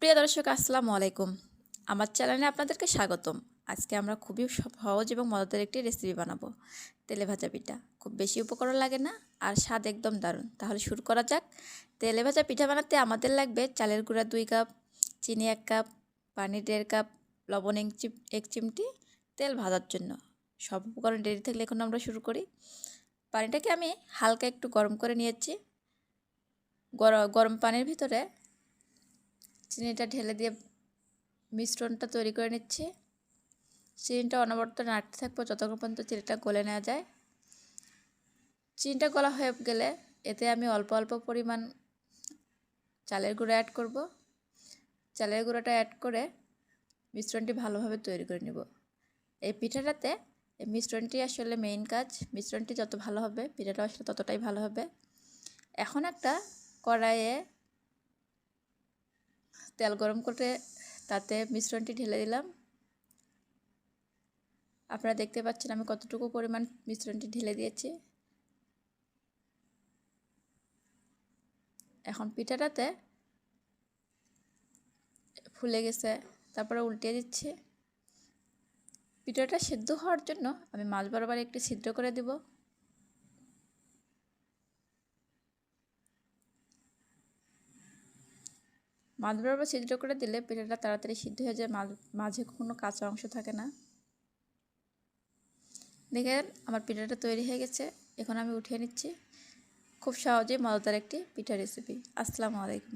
প্রিয় দর্শক, আসসালামু আলাইকুম। আমার চ্যানেলে আপনাদেরকে স্বাগতম। আজকে আমরা খুবই সহজ এবং মজাদার একটি রেসিপি বানাবো, তেলে ভাজা পিঠা। খুব বেশি উপকরণ লাগে না, আর স্বাদ একদম দারুণ। তাহলে শুরু করা যাক। তেলে ভাজা পিঠা বানাতে আমাদের লাগবে চালের গুঁড়া 2 কাপ, চিনি 1 কাপ, পানি 1.5 কাপ, লবণ 1 চিমটি, তেল ভাজার জন্য। সব উপকরণ রেডি থাকলে এখন আমরা শুরু করি। পানিটাকে আমি হালকা একটু গরম করে নিয়েছি। গরম পানির ভিতরে চিনিটা ঢেলে দিয়ে মিশ্রণটা তৈরি করে নিচ্ছি। চিনিটা অনবরত নাড়তে থাকবো যতক্ষণ পর্যন্ত চিনিটা গলে নেওয়া যায়। চিনিটা গলা হয়ে গেলে এতে আমি অল্প অল্প পরিমাণ চালের গুঁড়ো অ্যাড করব। চালের গুঁড়োটা অ্যাড করে মিশ্রণটি ভালোভাবে তৈরি করে নেব। এই পিঠাটাতে এই মিশ্রণটি আসলে মেইন কাজ। মিশ্রণটি যত ভালো হবে পিঠাটা আসলে ততটাই ভালো হবে। এখন একটা কড়াইয়ে তেল গরম করে তাতে মিশ্রণটি ঢেলে দিলাম। আপনারা দেখতে পাচ্ছেন আমি কতটুকু পরিমাণ মিশ্রণটি ঢেলে দিয়েছি। এখন পিঠাটাতে ফুলে গেছে, তারপরে উল্টিয়ে দিচ্ছি। পিঠাটা সেদ্ধ হওয়ার জন্য আমি মাঝ বরাবর একটি ছিদ্র করে দেব। মাঝ বরাবর ছিদ্র করে দিলে পিঠাটা তাড়াতাড়ি সিদ্ধ হয়ে যায়, মাঝে কোনো কাঁচা অংশ থাকে না। দেখেন আমার পিঠাটা তৈরি হয়ে গেছে। এখন আমি উঠিয়ে নিচ্ছি। খুব সহজেই মজাদার একটি পিঠা রেসিপি। আসসালামু আলাইকুম।